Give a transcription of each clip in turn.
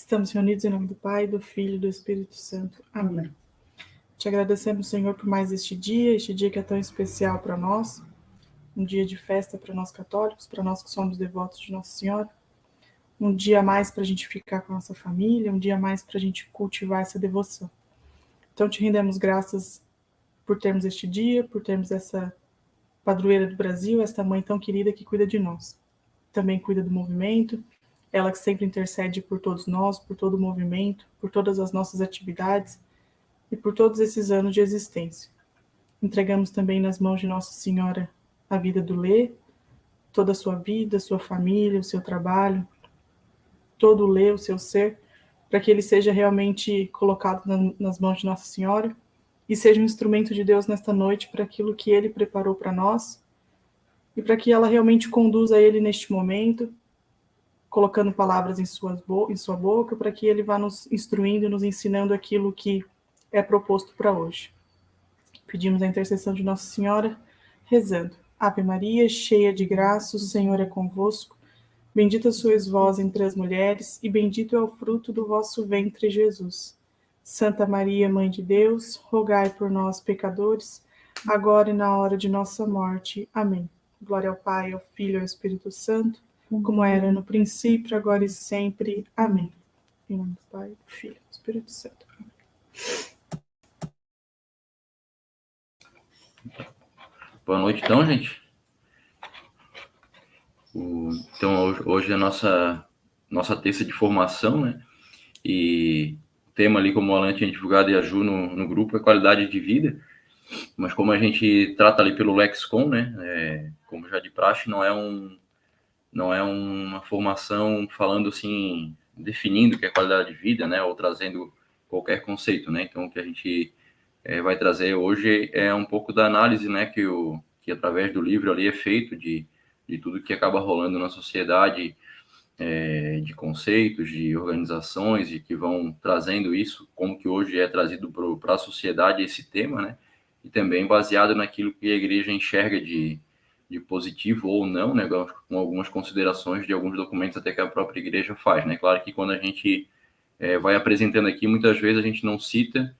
Estamos reunidos em nome do Pai, do Filho e do Espírito Santo. Amém. Te agradecemos, Senhor, por mais este dia que é tão especial para nós, um dia de festa para nós católicos, para nós que somos devotos de Nossa Senhora, um dia a mais para a gente ficar com a nossa família, um dia a mais para a gente cultivar essa devoção. Então, te rendemos graças por termos este dia, por termos essa padroeira do Brasil, esta mãe tão querida que cuida de nós. Também cuida do movimento, ela que sempre intercede por todos nós, por todo o movimento, por todas as nossas atividades e por todos esses anos de existência. Entregamos também nas mãos de Nossa Senhora a vida do Lê, toda a sua vida, sua família, o seu trabalho, todo o Lê, o seu ser, para que ele seja realmente colocado nas mãos de Nossa Senhora e seja um instrumento de Deus nesta noite para aquilo que ele preparou para nós e para que ela realmente conduza ele neste momento, colocando palavras em sua boca, para que ele vá nos instruindo e nos ensinando aquilo que é proposto para hoje. Pedimos a intercessão de Nossa Senhora, rezando. Ave Maria, cheia de graça, o Senhor é convosco. Bendita sois vós entre as mulheres, e bendito é o fruto do vosso ventre, Jesus. Santa Maria, Mãe de Deus, rogai por nós, pecadores, agora e na hora de nossa morte. Amém. Glória ao Pai, ao Filho e ao Espírito Santo, como era no princípio, agora e sempre. Amém. Em nome do Pai, do Filho e do Espírito Santo. Amém. Boa noite, então, gente. Então, hoje é a nossa terça de formação, né? E o tema ali, como o Alan tinha divulgado e a Ju no grupo, é qualidade de vida. Mas como a gente trata ali pelo Lexicon, né? Como já de praxe, não é uma formação falando assim, definindo o que é qualidade de vida, né? Ou trazendo qualquer conceito, né? Então, o que a gente vai trazer hoje é um pouco da análise, né? Que através do livro ali é feito de tudo que acaba rolando na sociedade, de conceitos, de organizações, e que vão trazendo isso, como que hoje é trazido para a sociedade esse tema, né? E também baseado naquilo que a igreja enxerga de positivo ou não, né? Com algumas considerações de alguns documentos até que a própria igreja faz, né? Claro que quando a gente vai apresentando aqui, muitas vezes a gente não cita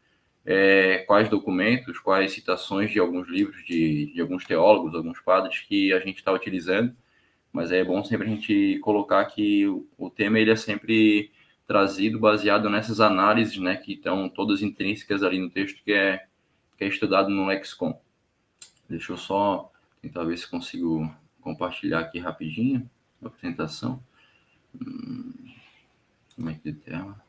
quais documentos, quais citações de alguns livros de alguns teólogos, alguns padres que a gente está utilizando, mas é bom sempre a gente colocar que o tema ele é sempre trazido baseado nessas análises, né, que estão todas intrínsecas ali no texto que é estudado no Lexicon. Deixa eu só tentar ver se consigo compartilhar aqui rapidinho a apresentação. Como é que tela?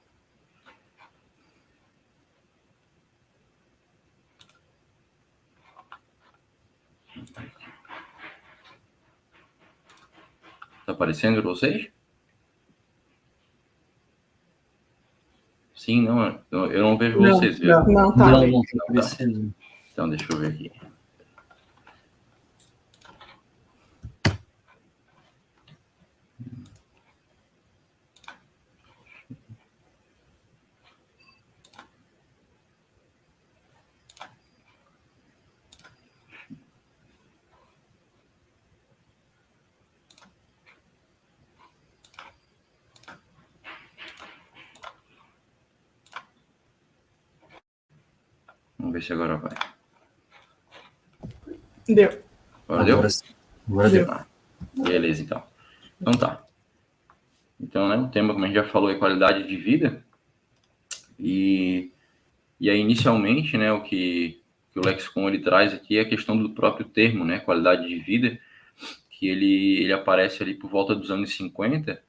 Tá aparecendo para vocês? Sim, não, eu não vejo vocês. Não tá aparecendo. Então, deixa eu ver aqui. Vamos ver se agora vai. Deu. Agora deu? Agora deu. Beleza, então. Então tá. Então, né, o tema, como a gente já falou, é qualidade de vida. E aí, inicialmente, né, o que o Lexicon ele traz aqui é a questão do próprio termo, né, qualidade de vida, que ele aparece ali por volta dos anos 50,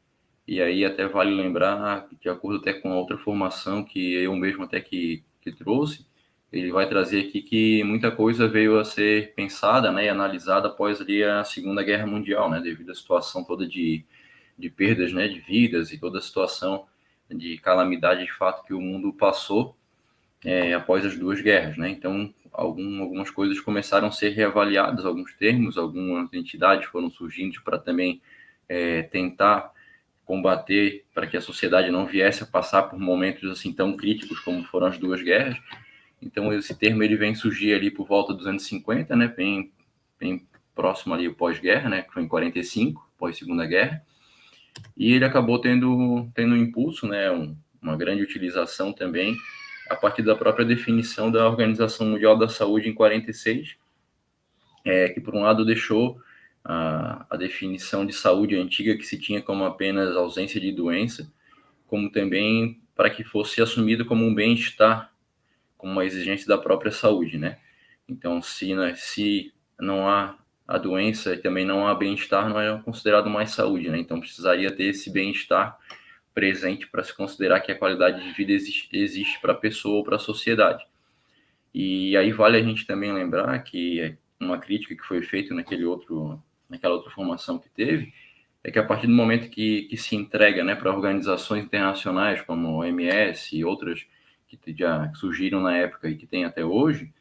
e aí até vale lembrar, de acordo até com a outra formação que eu mesmo até que trouxe, ele vai trazer aqui que muita coisa veio a ser pensada, né, e analisada após ali a Segunda Guerra Mundial, né, devido à situação toda de perdas, né, de vidas e toda a situação de calamidade de fato que o mundo passou após as duas guerras, né? Então, algumas coisas começaram a ser reavaliadas, alguns termos, algumas entidades foram surgindo para também tentar combater para que a sociedade não viesse a passar por momentos assim tão críticos como foram as duas guerras. Então, esse termo ele vem surgir ali por volta dos anos 50, né? Bem próximo ali ao pós-guerra, né? Que foi em 45, pós-segunda guerra. E ele acabou tendo um impulso, né, uma grande utilização também, a partir da própria definição da Organização Mundial da Saúde em 46, que por um lado deixou a definição de saúde antiga que se tinha como apenas ausência de doença, como também para que fosse assumido como um bem-estar, como uma exigência da própria saúde, né? Então, se não há a doença e também não há bem-estar, não é considerado mais saúde, né? Então, precisaria ter esse bem-estar presente para se considerar que a qualidade de vida existe para a pessoa ou para a sociedade. E aí vale a gente também lembrar que uma crítica que foi feita naquela outra formação que teve, é que a partir do momento que se entrega, né, para organizações internacionais como a OMS e outras que já surgiram na época e que tem até hoje,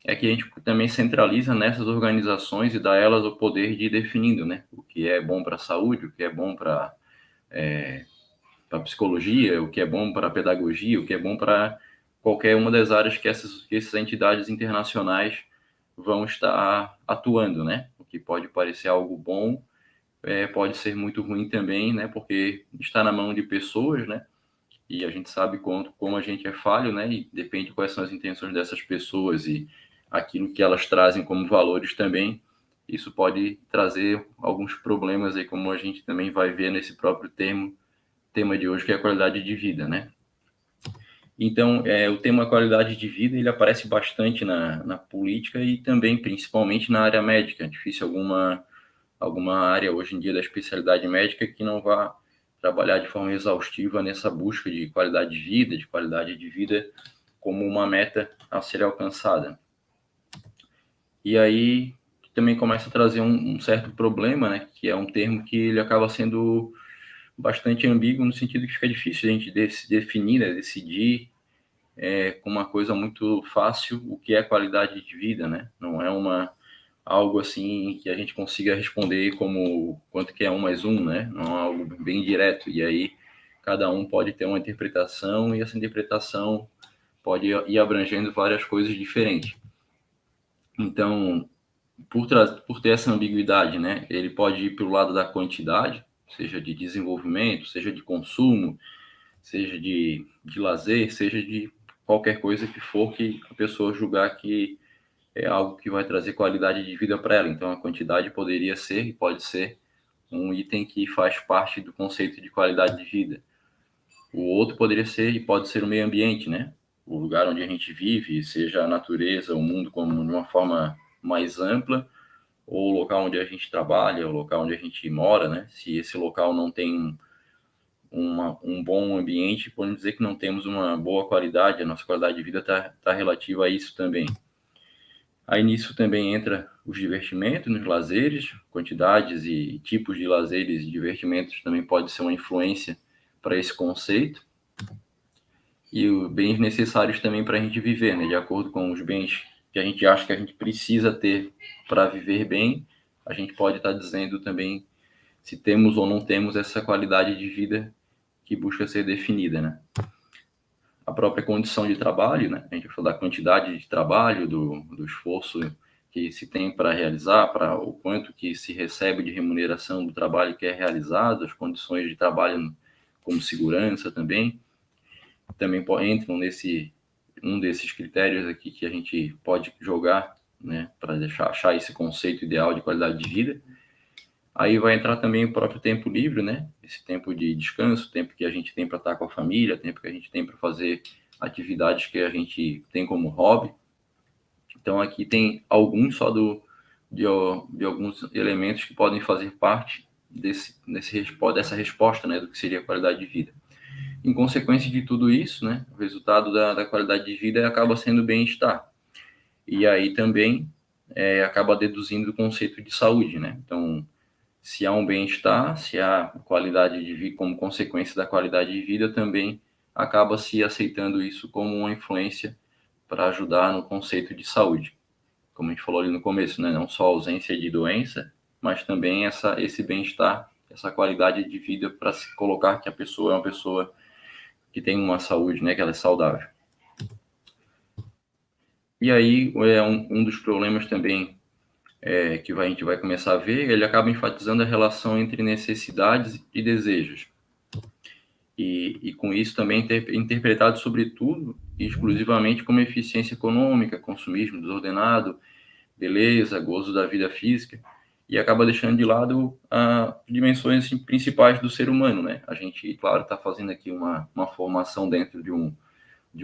é que a gente também centraliza nessas organizações e dá a elas o poder de ir definindo, né, o que é bom para a saúde, o que é bom para a psicologia, o que é bom para a pedagogia, o que é bom para qualquer uma das áreas que essas entidades internacionais vão estar atuando, né? O que pode parecer algo bom, pode ser muito ruim também, né? Porque está na mão de pessoas, né? E a gente sabe como a gente é falho, né? E depende de quais são as intenções dessas pessoas e aquilo que elas trazem como valores também. Isso pode trazer alguns problemas aí, como a gente também vai ver nesse próprio tema de hoje, que é a qualidade de vida, né? Então, o tema qualidade de vida, ele aparece bastante na política e também, principalmente, na área médica. É difícil alguma área, hoje em dia, da especialidade médica que não vá trabalhar de forma exaustiva nessa busca de qualidade de vida como uma meta a ser alcançada. E aí, também começa a trazer um certo problema, né? Que é um termo que ele acaba sendo bastante ambíguo, no sentido que fica difícil a gente definir, né, decidir com uma coisa muito fácil o que é qualidade de vida, né? Não é algo assim que a gente consiga responder como quanto que é 1 mais 1, né? Não é algo bem direto. E aí cada um pode ter uma interpretação e essa interpretação pode ir abrangendo várias coisas diferentes. Então, por ter essa ambiguidade, né? Ele pode ir para o lado da quantidade, seja de desenvolvimento, seja de consumo, seja de lazer, seja de qualquer coisa que for que a pessoa julgar que é algo que vai trazer qualidade de vida para ela. Então, a quantidade poderia ser e pode ser um item que faz parte do conceito de qualidade de vida. O outro poderia ser e pode ser o meio ambiente, né? O lugar onde a gente vive, seja a natureza, o mundo como de uma forma mais ampla, ou o local onde a gente trabalha, o local onde a gente mora, né? Se esse local não tem um bom ambiente, podemos dizer que não temos uma boa qualidade, a nossa qualidade de vida está relativa a isso também. Aí nisso também entra os divertimentos, nos lazeres, quantidades e tipos de lazeres e divertimentos também pode ser uma influência para esse conceito. E os bens necessários também para a gente viver, né? De acordo com os bens que a gente acha que a gente precisa ter para viver bem, a gente pode estar dizendo também se temos ou não temos essa qualidade de vida que busca ser definida, né? A própria condição de trabalho, né? A gente falou da quantidade de trabalho, do esforço que se tem para realizar, para o quanto que se recebe de remuneração do trabalho que é realizado, as condições de trabalho como segurança também entram um desses critérios aqui que a gente pode jogar, né? Para achar esse conceito ideal de qualidade de vida. Aí vai entrar também o próprio tempo livre, né? Esse tempo de descanso, tempo que a gente tem para estar com a família, tempo que a gente tem para fazer atividades que a gente tem como hobby. Então aqui tem alguns só de alguns elementos que podem fazer parte dessa resposta, né? Do que seria a qualidade de vida. Em consequência de tudo isso, né? O resultado da qualidade de vida acaba sendo bem-estar. E aí também acaba deduzindo o conceito de saúde, né? Então, se há um bem-estar, se há qualidade de vida, como consequência da qualidade de vida, também acaba se aceitando isso como uma influência para ajudar no conceito de saúde. Como a gente falou ali no começo, né? Não só a ausência de doença, mas também esse bem-estar, essa qualidade de vida para se colocar que a pessoa é uma pessoa que tem uma saúde, né? Que ela é saudável. E aí, um dos problemas também que a gente vai começar a ver, ele acaba enfatizando a relação entre necessidades e desejos. E com isso também interpretado sobretudo e exclusivamente como eficiência econômica, consumismo desordenado, beleza, gozo da vida física, e acaba deixando de lado as dimensões assim, principais do ser humano, né? A gente, claro, está fazendo aqui uma formação dentro de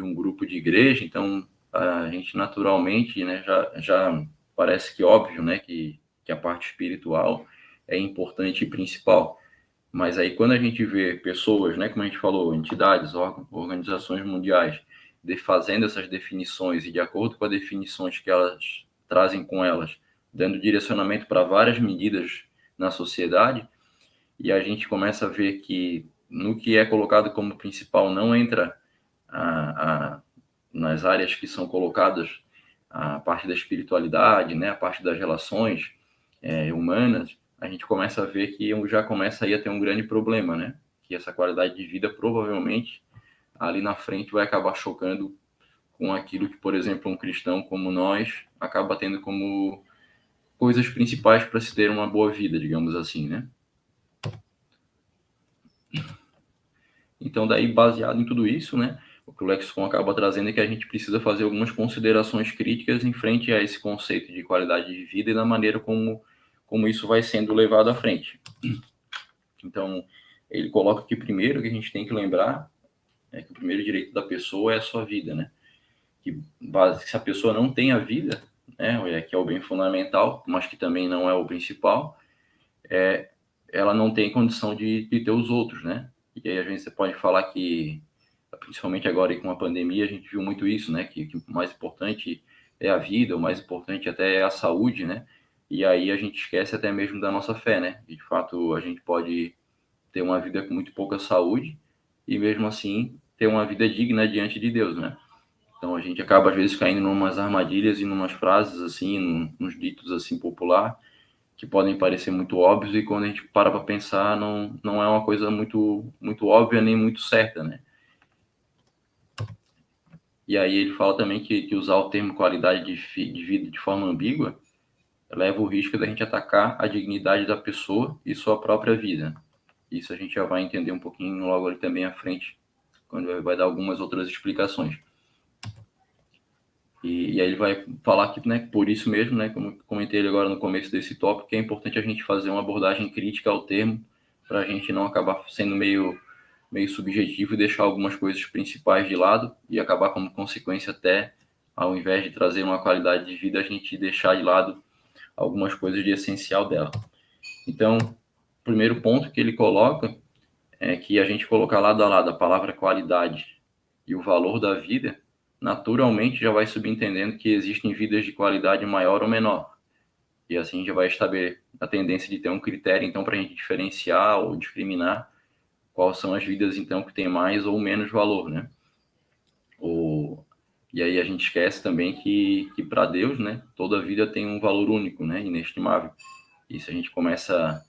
um grupo de igreja, então a gente naturalmente, né, já parece que óbvio, né, que a parte espiritual é importante e principal. Mas aí quando a gente vê pessoas, né, como a gente falou, entidades, organizações mundiais, fazendo essas definições e de acordo com as definições que elas trazem com elas, dando direcionamento para várias medidas na sociedade, e a gente começa a ver que no que é colocado como principal não entra nas áreas que são colocadas a parte da espiritualidade, né, a parte das relações humanas, a gente começa a ver que já começa aí a ter um grande problema, né? Que essa qualidade de vida provavelmente ali na frente vai acabar chocando com aquilo que, por exemplo, um cristão como nós acaba tendo como coisas principais para se ter uma boa vida, digamos assim, né? Então, daí, baseado em tudo isso, né, o que o Lexicon acaba trazendo é que a gente precisa fazer algumas considerações críticas em frente a esse conceito de qualidade de vida e da maneira como isso vai sendo levado à frente. Então, ele coloca que primeiro que a gente tem que lembrar é que o primeiro direito da pessoa é a sua vida, né? Que se a pessoa não tem a vida, né, que é o bem fundamental, mas que também não é o principal, ela não tem condição de ter os outros, né? E aí, às vezes, você pode falar que, principalmente agora com a pandemia, a gente viu muito isso, né? Que o mais importante é a vida, o mais importante até é a saúde, né? E aí a gente esquece até mesmo da nossa fé, né? E, de fato, a gente pode ter uma vida com muito pouca saúde e, mesmo assim, ter uma vida digna diante de Deus, né? Então, a gente acaba, às vezes, caindo em umas armadilhas e em umas frases, assim, uns ditos, assim, popular, que podem parecer muito óbvios e quando a gente para pensar, não é uma coisa muito, muito óbvia nem muito certa, né? E aí ele fala também que usar o termo qualidade de vida de forma ambígua leva o risco da gente atacar a dignidade da pessoa e sua própria vida. Isso a gente já vai entender um pouquinho logo ali também à frente, quando vai dar algumas outras explicações. E aí ele vai falar que, né, por isso mesmo, né, como comentei agora no começo desse tópico, que é importante a gente fazer uma abordagem crítica ao termo, para a gente não acabar sendo meio subjetivo e deixar algumas coisas principais de lado e acabar como consequência até, ao invés de trazer uma qualidade de vida, a gente deixar de lado algumas coisas de essencial dela. Então, o primeiro ponto que ele coloca é que a gente colocar lado a lado a palavra qualidade e o valor da vida, naturalmente já vai subentendendo que existem vidas de qualidade maior ou menor. E assim já vai estabelecer a tendência de ter um critério, então, para a gente diferenciar ou discriminar quais são as vidas, então, que têm mais ou menos valor, né? E aí a gente esquece também que para Deus, né, toda vida tem um valor único, né, inestimável. E se a gente começa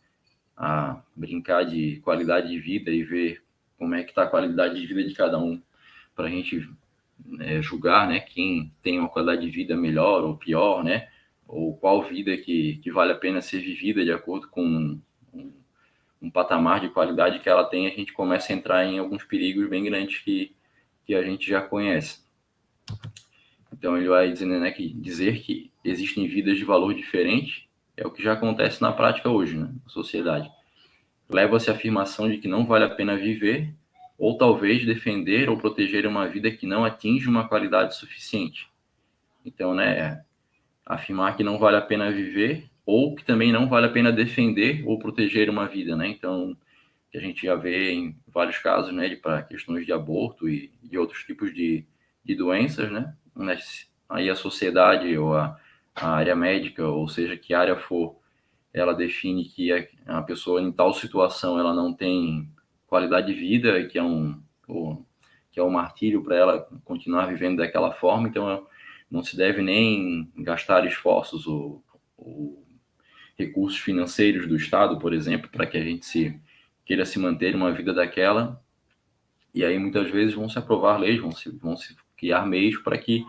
a brincar de qualidade de vida e ver como é que está a qualidade de vida de cada um, para a gente julgar, né, quem tem uma qualidade de vida melhor ou pior, né, ou qual vida que vale a pena ser vivida de acordo com um patamar de qualidade que ela tem, a gente começa a entrar em alguns perigos bem grandes que a gente já conhece. Então ele vai dizendo, né, que dizer que existem vidas de valor diferente é o que já acontece na prática hoje, né, na sociedade. Leva-se à afirmação de que não vale a pena viver, ou talvez defender ou proteger uma vida que não atinge uma qualidade suficiente. Então, né, afirmar que não vale a pena viver, ou que também não vale a pena defender ou proteger uma vida, né? Então, que a gente já vê em vários casos, né, para questões de aborto e outros tipos de doenças, né? Aí a sociedade ou a área médica, ou seja, que área for, ela define que a pessoa em tal situação ela não tem qualidade de vida e que é um martírio para ela continuar vivendo daquela forma, então não se deve nem gastar esforços ou recursos financeiros do Estado, por exemplo, para que a gente queira se manter uma vida daquela. E aí muitas vezes vão se aprovar leis, vão se criar meios para que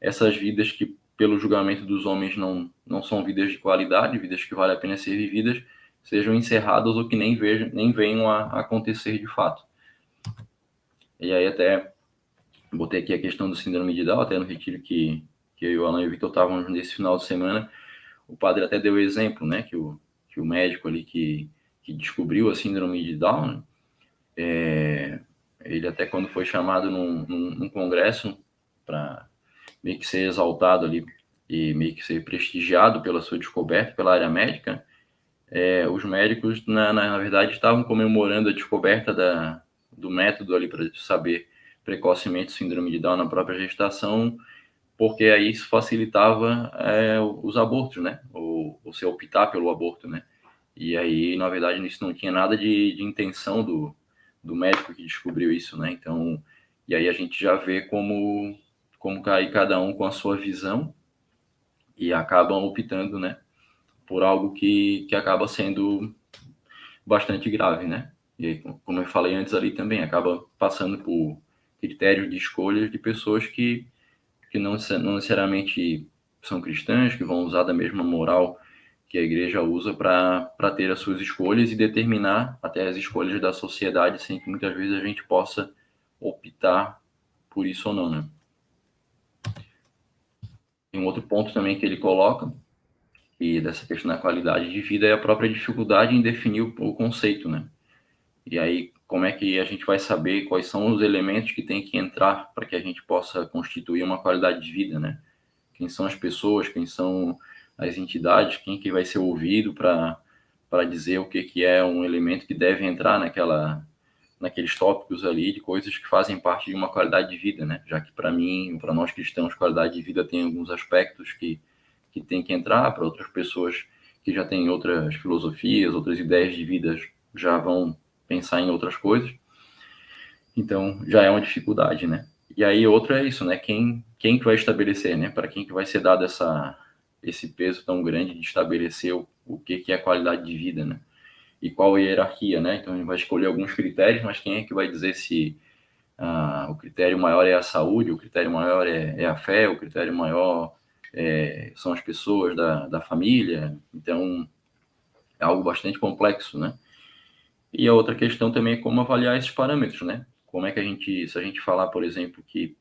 essas vidas que pelo julgamento dos homens não são vidas de qualidade, vidas que vale a pena ser vividas, sejam encerradas ou que nem venham a acontecer de fato. E aí até botei aqui a questão do síndrome de Down, até no retiro que eu e o Alan e o Victor estávamos nesse final de semana, o padre até deu o exemplo, né, que o médico ali que descobriu a síndrome de Down, ele até quando foi chamado num congresso para meio que ser exaltado ali e meio que ser prestigiado pela sua descoberta, pela área médica, os médicos, na verdade, estavam comemorando a descoberta do método ali para saber precocemente síndrome de Down na própria gestação, porque aí isso facilitava os abortos, né? Ou se optar pelo aborto, né? E aí, na verdade, isso não tinha nada de intenção do médico que descobriu isso, né? Então, e aí a gente já vê como cair cada um com a sua visão e acabam optando, né? Por algo que acaba sendo bastante grave, né? E aí, como eu falei antes ali também, acaba passando por critérios de escolhas de pessoas que não necessariamente são cristãs, que vão usar da mesma moral que a igreja usa para ter as suas escolhas e determinar até as escolhas da sociedade, sem que muitas vezes a gente possa optar por isso ou não, né? Tem um outro ponto também que ele coloca, e dessa questão da qualidade de vida, é a própria dificuldade em definir o conceito, né? E aí, como é que a gente vai saber quais são os elementos que tem que entrar para que a gente possa constituir uma qualidade de vida, né? Quem são as pessoas, quem são as entidades, quem que vai ser ouvido para dizer o que é um elemento que deve entrar naqueles tópicos ali de coisas que fazem parte de uma qualidade de vida, né? Já que para mim, para nós cristãos, qualidade de vida tem alguns aspectos que tem que entrar, para outras pessoas que já têm outras filosofias, outras ideias de vida, já vão pensar em outras coisas. Então, já é uma dificuldade, né? E aí, outra é isso, né? Quem que vai estabelecer, né? Para quem que vai ser dado esse peso tão grande de estabelecer o que é qualidade de vida, né? E qual é a hierarquia, né? Então, a gente vai escolher alguns critérios, mas quem é que vai dizer se o critério maior é a saúde, o critério maior é a fé, o critério maior são as pessoas da família? Então, é algo bastante complexo, né? E a outra questão também é como avaliar esses parâmetros, né? Como é que se a gente falar, por exemplo, que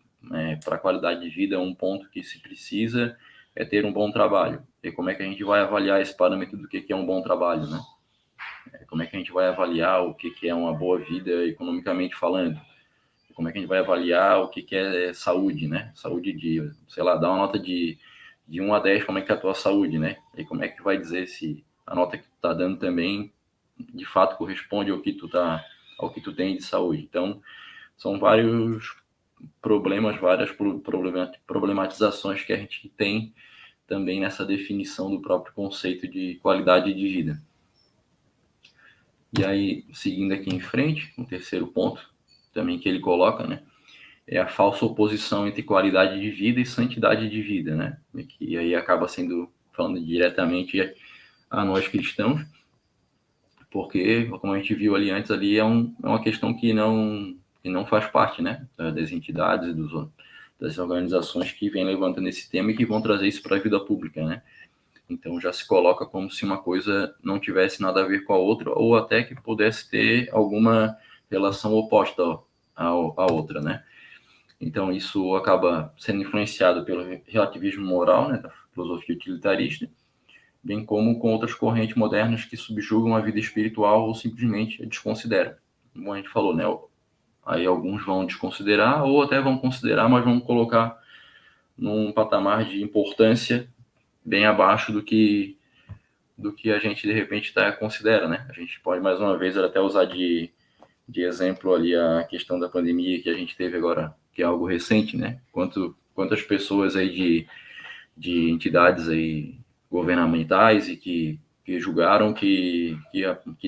para a qualidade de vida um ponto que se precisa é ter um bom trabalho. E como é que a gente vai avaliar esse parâmetro do que é um bom trabalho, né? Como é que a gente vai avaliar o que é uma boa vida economicamente falando? Como é que a gente vai avaliar o que é saúde, né? Saúde de, sei lá, dar uma nota de 1 a 10, como é que é a tua saúde, né? E como é que vai dizer se a nota que tu tá dando também de fato corresponde ao que tu tem de saúde. Então, são vários problemas, várias problematizações que a gente tem também nessa definição do próprio conceito de qualidade de vida. E aí, seguindo aqui em frente, o terceiro ponto também que ele coloca, né, é a falsa oposição entre qualidade de vida e santidade de vida, né, que aí acaba falando diretamente a nós cristãos, porque, como a gente viu ali antes, ali é uma questão que não faz parte, né, das entidades, das organizações que vêm levantando esse tema e que vão trazer isso para a vida pública, né. Então já se coloca como se uma coisa não tivesse nada a ver com a outra, ou até que pudesse ter alguma relação oposta à outra, né. Então isso acaba sendo influenciado pelo relativismo moral, né, da filosofia utilitarista, bem como com outras correntes modernas que subjugam a vida espiritual ou simplesmente a desconsideram. Como a gente falou, né? Aí alguns vão desconsiderar ou até vão considerar, mas vão colocar num patamar de importância bem abaixo do que a gente de repente considera, né? A gente pode mais uma vez até usar de exemplo ali a questão da pandemia que a gente teve agora, que é algo recente, né? Quantas pessoas aí de entidades aí governamentais e que julgaram que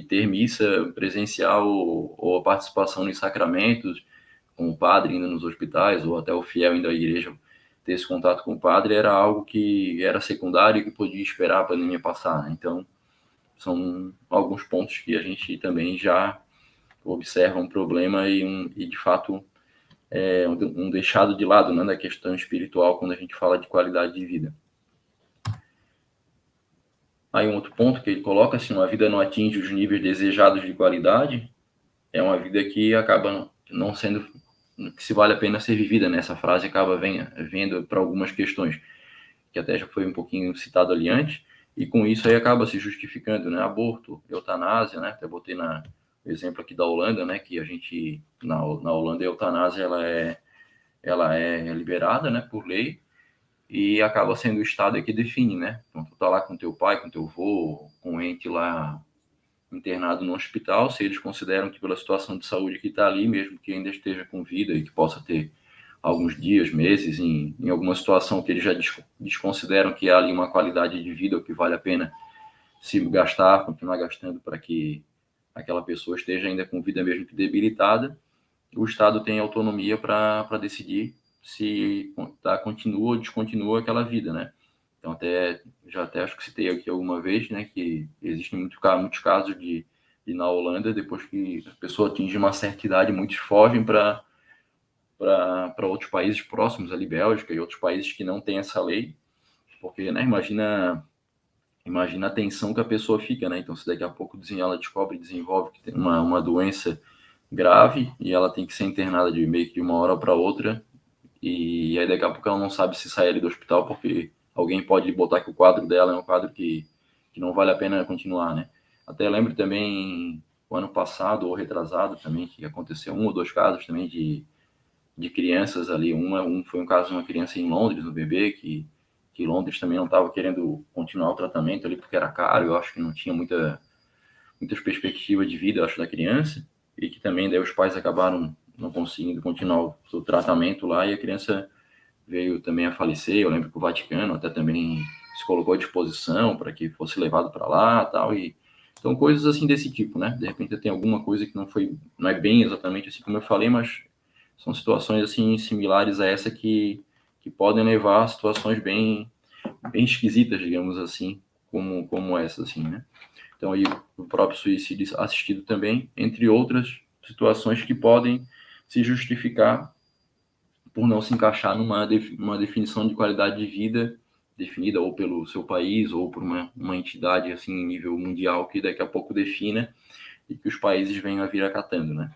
ter missa presencial ou a participação nos sacramentos, com o padre indo nos hospitais, ou até o fiel indo à igreja ter esse contato com o padre, era algo que era secundário e que podia esperar a pandemia passar, né? Então, são alguns pontos que a gente também já observa um problema e de fato, um deixado de lado, né, da questão espiritual quando a gente fala de qualidade de vida. Aí um outro ponto que ele coloca, assim, uma vida não atinge os níveis desejados de qualidade, é uma vida que acaba não sendo, que se vale a pena ser vivida, né? Essa frase acaba vendo para algumas questões, que até já foi um pouquinho citado ali antes, e com isso aí acaba se justificando, né? Aborto, eutanásia, né? Até botei no exemplo aqui da Holanda, né? Que a gente, na Holanda, a eutanásia, ela é liberada, né? Por lei, e acaba sendo o Estado que define, né? Então, tu tá lá com teu pai, com teu avô, com um ente lá internado no hospital, se eles consideram que pela situação de saúde que está ali, mesmo que ainda esteja com vida e que possa ter alguns dias, meses, em alguma situação que eles já desconsideram que há ali uma qualidade de vida ou que vale a pena se gastar, continuar gastando para que aquela pessoa esteja ainda com vida mesmo que debilitada, o Estado tem autonomia para decidir se continua ou descontinua aquela vida, né? Então, já acho que citei aqui alguma vez, né, que existem muitos casos de na Holanda, depois que a pessoa atinge uma certa idade, muitos fogem para outros países próximos, ali Bélgica e outros países que não têm essa lei, porque, né, imagina a tensão que a pessoa fica, né? Então, se daqui a pouco ela descobre e desenvolve que tem uma doença grave e ela tem que ser internada de meio que de uma hora para outra, e aí daqui a pouco ela não sabe se sair ali do hospital porque alguém pode botar que o quadro dela é um quadro que não vale a pena continuar, né? Até lembro também o ano passado ou retrasado também que aconteceu 1 ou 2 casos também de crianças ali. Foi um caso de uma criança em Londres, um bebê que Londres também não estava querendo continuar o tratamento ali porque era caro, eu acho que não tinha muitas perspectivas de vida, eu acho, da criança, e que também daí os pais acabaram não conseguindo continuar o tratamento lá, e a criança veio também a falecer. Eu lembro que o Vaticano até também se colocou à disposição para que fosse levado para lá, tal, e então coisas assim desse tipo, né? De repente tem alguma coisa que não é bem exatamente assim como eu falei, mas são situações assim similares a essa que podem levar a situações bem esquisitas, digamos assim, como essa, assim, né? Então, aí, o próprio suicídio assistido também, entre outras situações que podem se justificar por não se encaixar numa definição de qualidade de vida definida ou pelo seu país ou por uma entidade, assim, em nível mundial que daqui a pouco defina e que os países venham a vir acatando, né?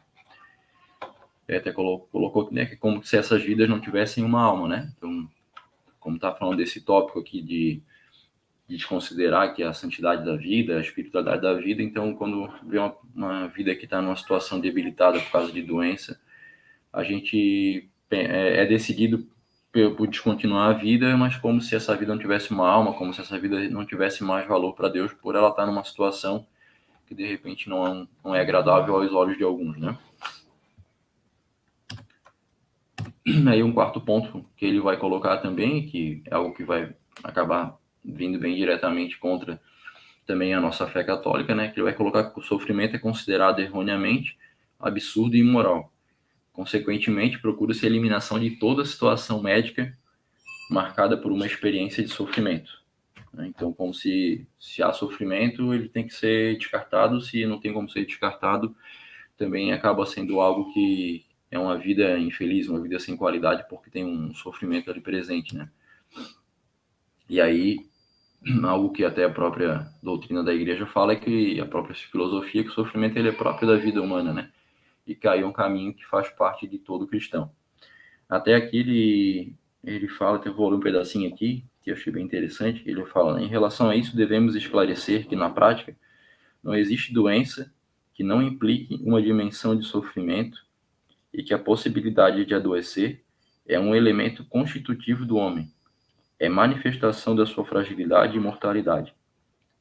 Até colocou né, que é como se essas vidas não tivessem uma alma, né? Então, como está falando desse tópico aqui de desconsiderar que a santidade da vida, a espiritualidade da vida, então quando vê uma vida que está numa situação debilitada por causa de doença, a gente é decidido por descontinuar a vida, mas como se essa vida não tivesse uma alma, como se essa vida não tivesse mais valor para Deus, por ela estar numa situação que de repente não é agradável aos olhos de alguns, né? Aí um quarto ponto que ele vai colocar também, que é algo que vai acabar vindo bem diretamente contra também a nossa fé católica, né? Que ele vai colocar que o sofrimento é considerado erroneamente absurdo e imoral. Consequentemente, procura-se a eliminação de toda situação médica marcada por uma experiência de sofrimento. Então, como se há sofrimento, ele tem que ser descartado. Se não tem como ser descartado, também acaba sendo algo que é uma vida infeliz, uma vida sem qualidade, porque tem um sofrimento ali presente, né? E aí, algo que até a própria doutrina da igreja fala é que a própria filosofia, que o sofrimento ele é próprio da vida humana, né? E que aí é um caminho que faz parte de todo cristão. Até aqui ele fala, eu vou ler um pedacinho aqui, que eu achei bem interessante, ele fala, em relação a isso, devemos esclarecer que, na prática, não existe doença que não implique uma dimensão de sofrimento e que a possibilidade de adoecer é um elemento constitutivo do homem, é manifestação da sua fragilidade e mortalidade.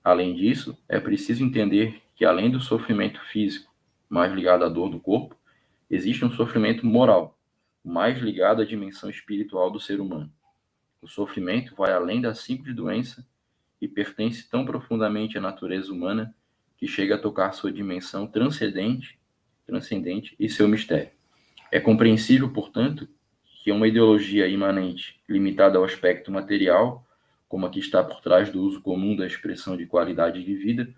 Além disso, é preciso entender que, além do sofrimento físico, mais ligado à dor do corpo, existe um sofrimento moral, mais ligado à dimensão espiritual do ser humano. O sofrimento vai além da simples doença e pertence tão profundamente à natureza humana que chega a tocar sua dimensão transcendente e seu mistério. É compreensível, portanto, que uma ideologia imanente limitada ao aspecto material, como a que está por trás do uso comum da expressão de qualidade de vida,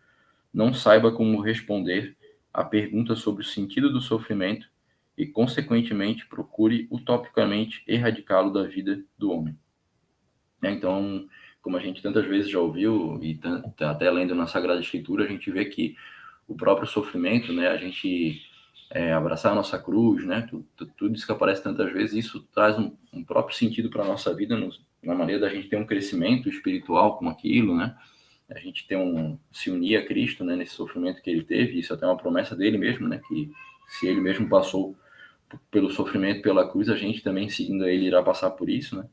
não saiba como responder à pergunta sobre o sentido do sofrimento e, consequentemente, procure utopicamente erradicá-lo da vida do homem. Então, como a gente tantas vezes já ouviu, e até lendo na Sagrada Escritura, a gente vê que o próprio sofrimento, né, a gente abraçar a nossa cruz, né, tudo isso que aparece tantas vezes, isso traz um próprio sentido para a nossa vida, na maneira da gente ter um crescimento espiritual com aquilo, né, a gente se unir a Cristo, né, nesse sofrimento que ele teve. Isso é até uma promessa dele mesmo, né, que se ele mesmo passou pelo sofrimento, pela cruz, a gente também, seguindo ele, irá passar por isso, né.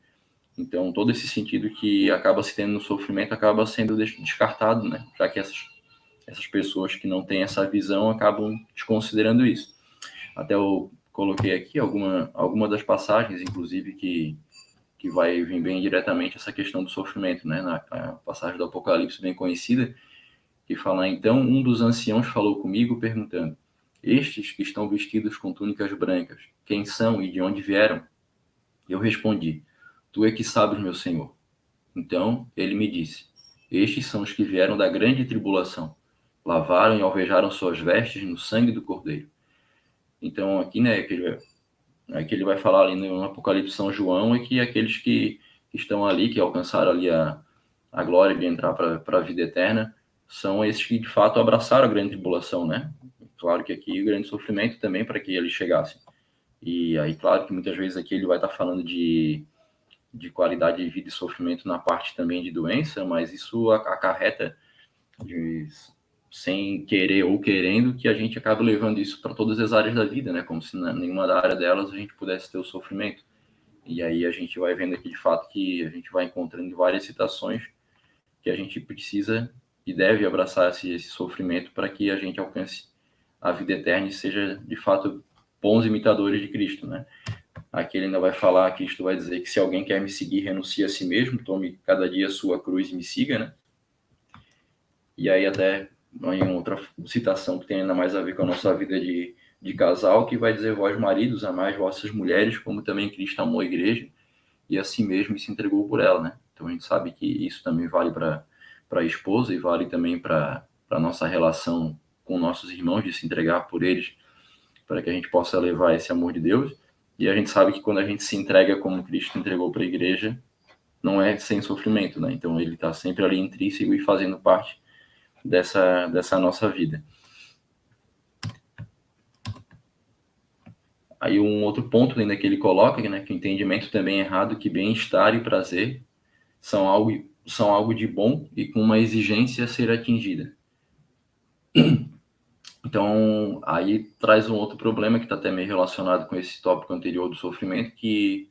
Então, todo esse sentido que acaba se tendo no sofrimento acaba sendo descartado, né, já que essas pessoas que não têm essa visão acabam desconsiderando isso. Até eu coloquei aqui alguma das passagens, inclusive, que vai vir bem diretamente essa questão do sofrimento, né? Na passagem do Apocalipse bem conhecida, que fala: então um dos anciãos falou comigo perguntando: estes que estão vestidos com túnicas brancas, quem são e de onde vieram? Eu respondi: tu é que sabes, meu senhor. Então ele me disse: estes são os que vieram da grande tribulação, lavaram e alvejaram suas vestes no sangue do Cordeiro. Então aqui, né, que ele vai falar ali no Apocalipse São João, é que aqueles que estão ali, que alcançaram ali a glória de entrar para a vida eterna, são esses que de fato abraçaram a grande tribulação, né? Claro que aqui o grande sofrimento também para que eles chegassem. E aí, claro que muitas vezes aqui ele vai estar falando de qualidade de vida e sofrimento na parte também de doença, mas isso acarreta sem querer ou querendo, que a gente acaba levando isso para todas as áreas da vida, né? Como se nenhuma área delas a gente pudesse ter o sofrimento. E aí a gente vai vendo aqui de fato que a gente vai encontrando várias citações que a gente precisa e deve abraçar esse sofrimento para que a gente alcance a vida eterna e seja de fato bons imitadores de Cristo, né? Aqui ele ainda vai falar, Cristo vai dizer que se alguém quer me seguir, renuncie a si mesmo, tome cada dia a sua cruz e me siga, né? E aí até em outra citação que tem ainda mais a ver com a nossa vida de casal, que vai dizer: vós maridos, amais vossas mulheres, como também Cristo amou a igreja, e assim mesmo se entregou por ela, né? Então a gente sabe que isso também vale para a esposa e vale também para a nossa relação com nossos irmãos, de se entregar por eles, para que a gente possa levar esse amor de Deus. E a gente sabe que quando a gente se entrega como Cristo entregou para a igreja, não é sem sofrimento, né? Então ele está sempre ali intrínseco e fazendo parte dessa nossa vida. Aí um outro ponto ainda que ele coloca, né, que o entendimento também é errado, que bem-estar e prazer são algo de bom e com uma exigência a ser atingida. Então, aí traz um outro problema que está até meio relacionado com esse tópico anterior do sofrimento, que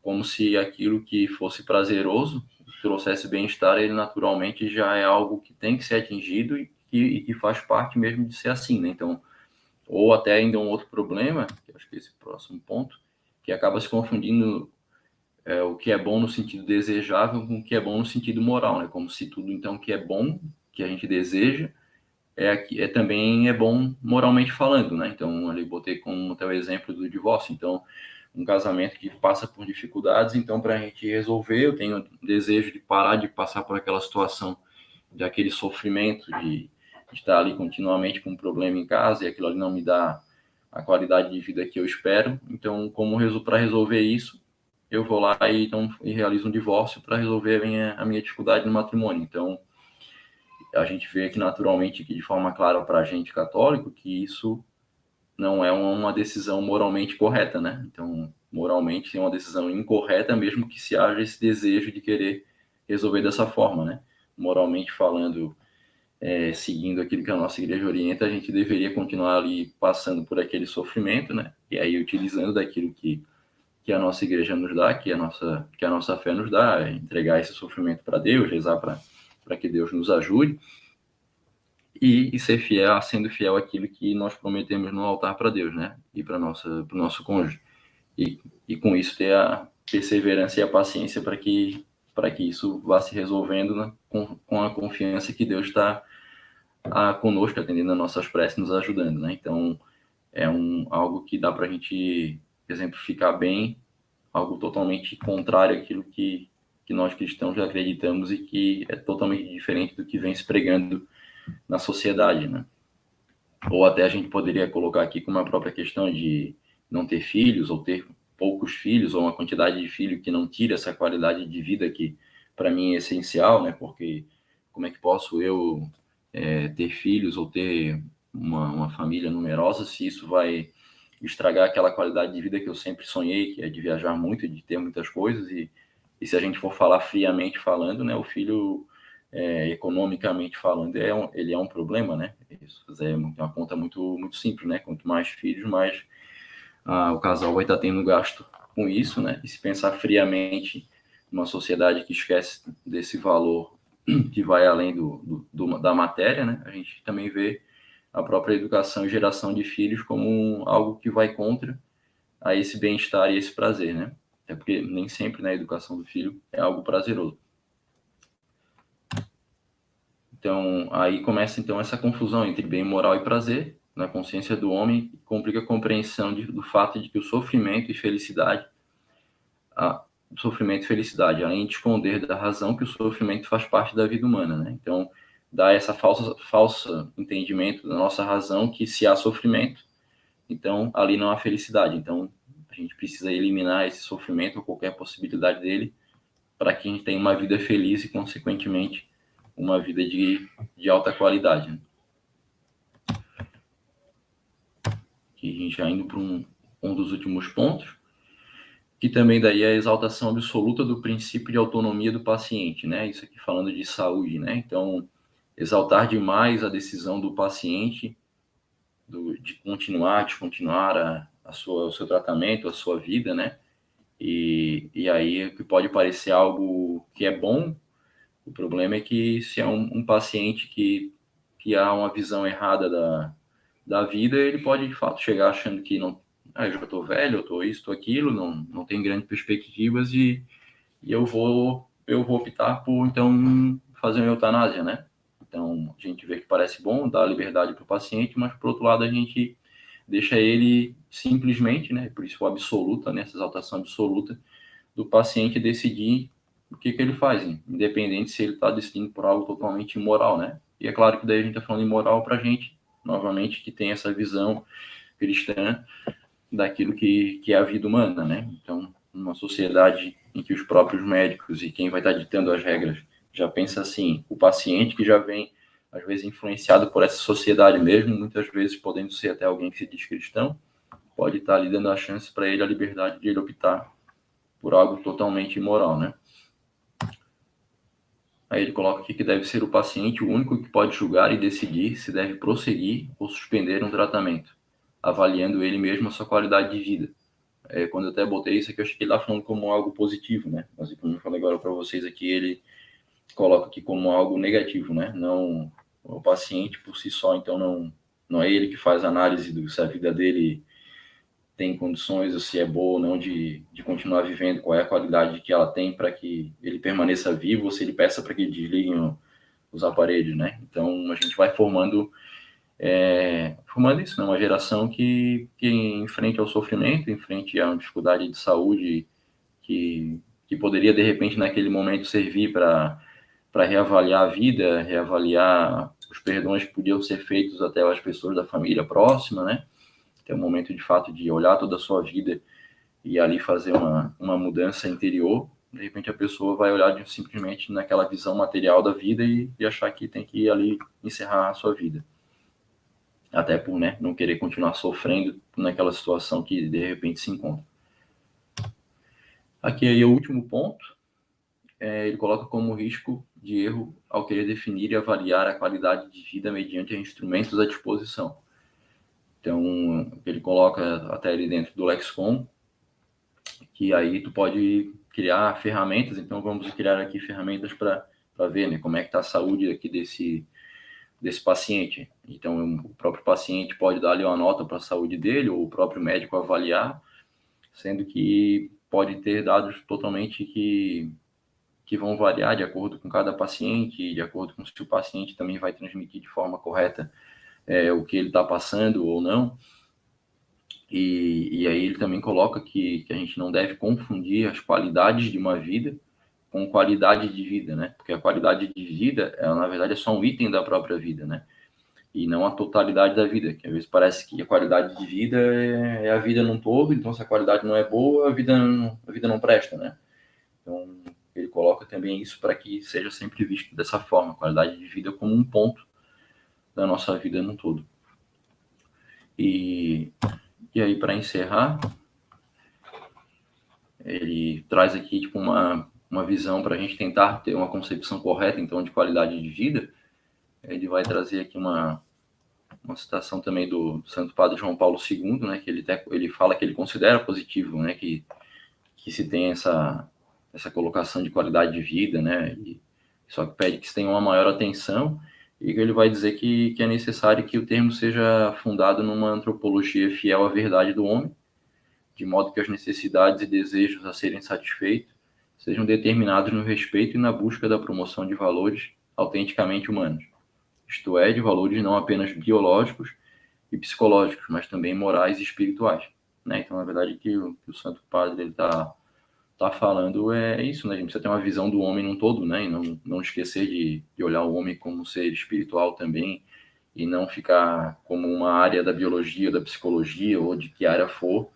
como se aquilo que fosse prazeroso, trouxesse bem-estar, ele naturalmente já é algo que tem que ser atingido e que faz parte mesmo de ser assim, né? Então, ou até ainda um outro problema, que acho que esse próximo ponto, que acaba se confundindo o que é bom no sentido desejável com o que é bom no sentido moral, né? Como se tudo, então, que é bom, que a gente deseja, também é bom moralmente falando, né? Então, ali botei como até o exemplo do divórcio. Então, um casamento que passa por dificuldades, então, para a gente resolver, eu tenho desejo de parar de passar por aquela situação, de aquele sofrimento de estar ali continuamente com um problema em casa e aquilo ali não me dá a qualidade de vida que eu espero. Então, para resolver isso, eu vou lá e realizo um divórcio para resolver a minha dificuldade no matrimônio. Então, a gente vê aqui naturalmente, que de forma clara para a gente católico, que isso não é uma decisão moralmente correta, né? Então, moralmente é uma decisão incorreta, mesmo que se haja esse desejo de querer resolver dessa forma, né? Moralmente falando, seguindo aquilo que a nossa igreja orienta, a gente deveria continuar ali passando por aquele sofrimento, né? E aí utilizando daquilo que a nossa igreja nos dá, que a nossa fé nos dá, entregar esse sofrimento para Deus, rezar para que Deus nos ajude, e ser fiel, sendo fiel àquilo que nós prometemos no altar para Deus, né? E para o nosso cônjuge. E com isso ter a perseverança e a paciência para que isso vá se resolvendo, né? com a confiança que Deus está conosco, atendendo as nossas preces, nos ajudando, né? Então, é algo que dá para a gente exemplificar bem, algo totalmente contrário àquilo que nós cristãos já acreditamos e que é totalmente diferente do que vem se pregando na sociedade, né? Ou até a gente poderia colocar aqui como a própria questão de não ter filhos, ou ter poucos filhos, ou uma quantidade de filhos que não tira essa qualidade de vida que para mim é essencial, né? Porque como é que posso eu ter filhos ou ter uma família numerosa se isso vai estragar aquela qualidade de vida que eu sempre sonhei, que é de viajar muito, de ter muitas coisas, e se a gente for falar friamente falando, né, o filho, economicamente falando, ele é um problema, né? Isso é uma conta muito, muito simples, né? Quanto mais filhos, mais o casal vai estar tendo gasto com isso, né? E se pensar friamente numa sociedade que esquece desse valor que vai além da matéria, né? A gente também vê a própria educação e geração de filhos como algo que vai contra a esse bem-estar e esse prazer, né? Até porque nem sempre, né, a educação do filho é algo prazeroso. Então, aí começa então essa confusão entre bem moral e prazer na consciência do homem, que complica a compreensão do fato de que o sofrimento e felicidade, além de esconder da razão que o sofrimento faz parte da vida humana, né? Então, dá essa falsa entendimento da nossa razão que se há sofrimento, então ali não há felicidade. Então, a gente precisa eliminar esse sofrimento ou qualquer possibilidade dele para que a gente tenha uma vida feliz e, consequentemente, uma vida de alta qualidade. Né? Aqui a gente já indo para um dos últimos pontos, que também daí é a exaltação absoluta do princípio de autonomia do paciente, né? Isso aqui falando de saúde, né? Então, exaltar demais a decisão do paciente de continuar, descontinuar o seu tratamento, a sua vida, né? E aí que pode parecer algo que é bom, o problema é que se é um paciente que há uma visão errada da vida, ele pode de fato chegar achando que não, eu já estou velho, eu estou isso, estou aquilo, não tem grandes perspectivas e eu vou optar por então fazer uma eutanásia, né? Então a gente vê que parece bom dar liberdade para o paciente, mas por outro lado a gente deixa ele simplesmente, né? Por isso o absoluta, né? Essa exaltação absoluta do paciente decidir o que ele faz, hein? Independente se ele está decidindo por algo totalmente imoral, né? E é claro que daí a gente está falando imoral para a gente, novamente, que tem essa visão cristã daquilo que é a vida humana, né? Então, numa sociedade em que os próprios médicos e quem vai estar ditando as regras já pensa assim, o paciente que já vem, às vezes, influenciado por essa sociedade mesmo, muitas vezes podendo ser até alguém que se diz cristão, pode estar ali dando a chance para ele, a liberdade de ele optar por algo totalmente imoral, né? Aí ele coloca aqui que deve ser o paciente o único que pode julgar e decidir se deve prosseguir ou suspender um tratamento, avaliando ele mesmo a sua qualidade de vida. Quando eu até botei isso aqui, eu achei que ele está falando como algo positivo, né? Mas como eu falei agora para vocês aqui, ele coloca aqui como algo negativo, né? Não o paciente por si só, então não é ele que faz análise se a vida dele tem condições ou se é boa ou não de continuar vivendo, qual é a qualidade que ela tem para que ele permaneça vivo ou se ele peça para que desliguem os aparelhos, né? Então a gente vai formando isso, né? Uma geração que em frente ao sofrimento, em frente à dificuldade de saúde que poderia de repente naquele momento servir para reavaliar a vida, reavaliar os perdões que podiam ser feitos até às pessoas da família próxima, né? Ter um momento de fato de olhar toda a sua vida e ali fazer uma mudança interior. De repente a pessoa vai olhar simplesmente naquela visão material da vida e achar que tem que ir ali encerrar a sua vida. Até por, né, não querer continuar sofrendo naquela situação que de repente se encontra. Aqui aí o último ponto, ele coloca como risco de erro ao querer definir e avaliar a qualidade de vida mediante instrumentos à disposição. Então, ele coloca até ali dentro do lexicon, que aí tu pode criar ferramentas, então vamos criar aqui ferramentas para ver, né, como é que está a saúde aqui desse paciente. Então, o próprio paciente pode dar ali uma nota para a saúde dele, ou o próprio médico avaliar, sendo que pode ter dados totalmente que vão variar de acordo com cada paciente, de acordo com se o paciente também vai transmitir de forma correta o que ele está passando ou não. E aí ele também coloca que a gente não deve confundir as qualidades de uma vida com qualidade de vida, né? Porque a qualidade de vida, ela, na verdade, é só um item da própria vida, né? E não a totalidade da vida, que às vezes parece que a qualidade de vida é a vida num todo, então se a qualidade não é boa, a vida não presta, né? Então, ele coloca também isso para que seja sempre visto dessa forma, qualidade de vida como um ponto da nossa vida no todo. E aí, para encerrar, ele traz aqui tipo, uma visão para a gente tentar ter uma concepção correta, então, de qualidade de vida. Ele vai trazer aqui uma citação também do Santo Padre João Paulo II, né, que ele fala que ele considera positivo, né, que se tem essa colocação de qualidade de vida, né, só que pede que se tenha uma maior atenção, e que ele vai dizer que é necessário que o termo seja fundado numa antropologia fiel à verdade do homem, de modo que as necessidades e desejos a serem satisfeitos sejam determinados no respeito e na busca da promoção de valores autenticamente humanos, isto é, de valores não apenas biológicos e psicológicos, mas também morais e espirituais, né? Então, na verdade, que o Santo Padre está falando é isso, né? A gente precisa ter uma visão do homem num todo, né? E não esquecer de olhar o homem como ser espiritual também, e não ficar como uma área da biologia, da psicologia, ou de que área for,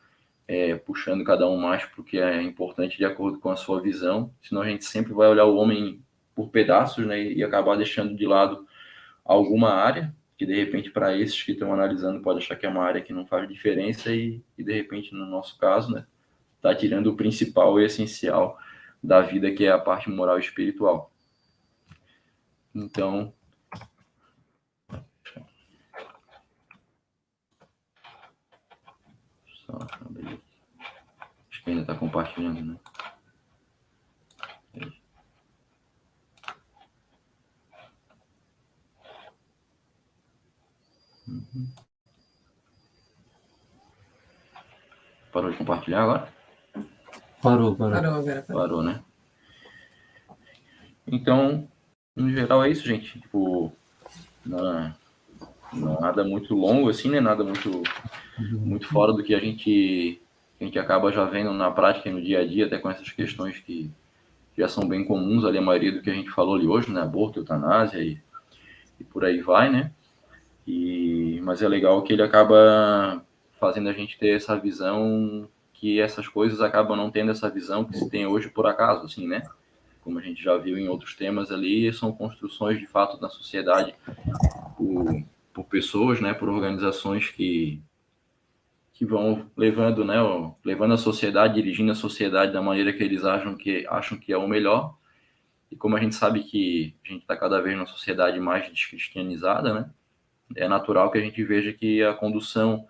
puxando cada um mais para o que é importante de acordo com a sua visão, senão a gente sempre vai olhar o homem por pedaços, né? E acabar deixando de lado alguma área, que de repente para esses que estão analisando pode achar que é uma área que não faz diferença e de repente no nosso caso, né, está tirando o principal e essencial da vida, que é a parte moral e espiritual. Então, acho que ainda está compartilhando, né? Parou de compartilhar agora? Parou, né? Então, no geral é isso, gente. Tipo, não nada muito longo assim, né? Nada muito fora do que a gente acaba já vendo na prática, no dia a dia, até com essas questões que já são bem comuns ali, a maioria do que a gente falou ali hoje, né? Aborto, eutanásia e por aí vai, né? Mas é legal que ele acaba fazendo a gente ter essa visão, que essas coisas acabam não tendo essa visão que se tem hoje por acaso, assim, né? Como a gente já viu em outros temas ali, são construções de fato na sociedade por pessoas, né? Por organizações que vão levando, né? Levando a sociedade, dirigindo a sociedade da maneira que eles acham que é o melhor. E como a gente sabe que a gente está cada vez numa sociedade mais descristianizada, né? É natural que a gente veja que a condução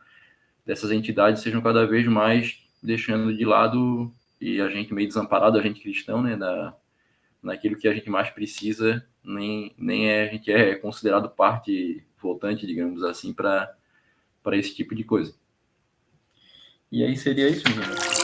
dessas entidades sejam cada vez mais deixando de lado, e a gente meio desamparado, a gente cristão, né, naquilo que a gente mais precisa, a gente é considerado parte voltante, digamos assim, para esse tipo de coisa. E aí seria isso, gente.